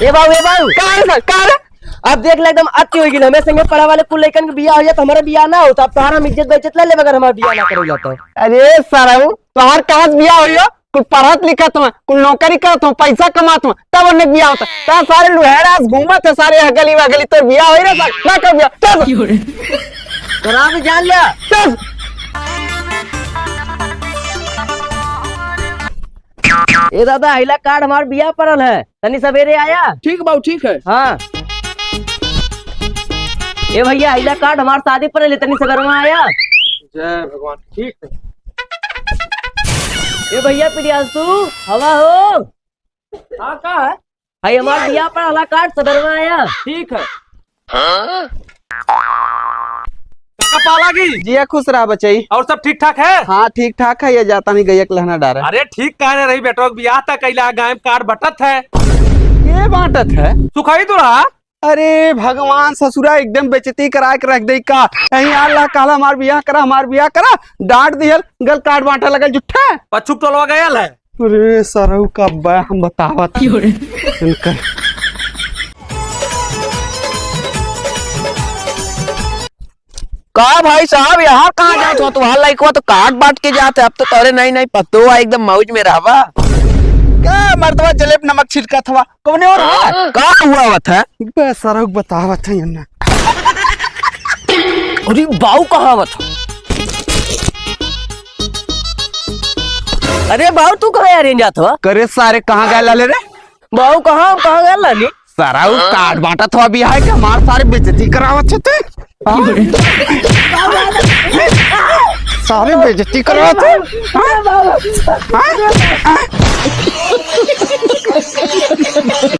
ए बाबू कहाँ है? अब देख ले एकदम अति हो गई। हमें संगे पढ़ा वाले कुल लड़कन के बियाह हो जाए तो हमारा बियाह ना होता। अब तुम्हारा इज्जत बेइज्जत ले मगर हमारा बियाह ना करो जाता है। अरे साराऊ तुम्हार कहाँ से बियाह हो? कुल पढ़त लिखत हुआ, कुल नौकरी करत हुआ, पैसा कमात हुआ, तब उन्हें बियाह होता। तो सारे लुहेरास घूमत है सारे हगली वगली, तो बियाह हो रहा ना कर बियाह। चल करा भी जान लिया। चल ए दादा हिला कार्ड हमार बियाह पड़ल है, तनी सवेरे आया। ठीक बाबू ठीक है। हाँ ए भैया हिला कार्ड हमार शादी पड़ल है, तनी सवेरे में आया। जय भगवान। ठीक है। ए भैया प्रियांशु हवा हो। हाँ कहाँ है? भाई हमार बियाह पड़ल है, कार्ड सवेरे में आया। ठीक है। काका पाला की जिया खुश रहा बचाई। और सब ठीक ठाक है? हाँ ठीक ठाक है, ये जाता नहीं गैया लहना डारे। अरे ठीक कहने रही बेटो, बियाह तक कैला गाय में कार्ड बटत है। ये बांटत है? सुखाई तो रहा। अरे भगवान ससुरा एकदम बेइज्जती करा के रख दे का। कहीं अल्लाह काला हमार बियाह करा डांट दिहल गल कार्ड बांटा लगल जुट्ठा। पछुक टोलवा गया है। अरे सरहु का हम बतावत इनका। का भाई साहब यहाँ कहाँ जाते हो? तुम्हारा लाइक तो कार्ड बांट के जाते, अब तो तोरे नहीं पत्तो एकदम मौज में रहवा। क्या मर्दवा जलेब नमक छिड़का था कौन और का हुआ हुआ था? बे सरहु बतावत है ना। अरे बाऊ कहाँ हुआ था? अरे बाऊ तू कहाँ यार जात हुआ? करे सारे कहाँ गए लाले रे? बाऊ कहाँ गया लाली? सरहु कार्ड बांटा था बियाह के, हमार सारे बेइज्जती करावत थे। सारे बेइज्जती करावत थे।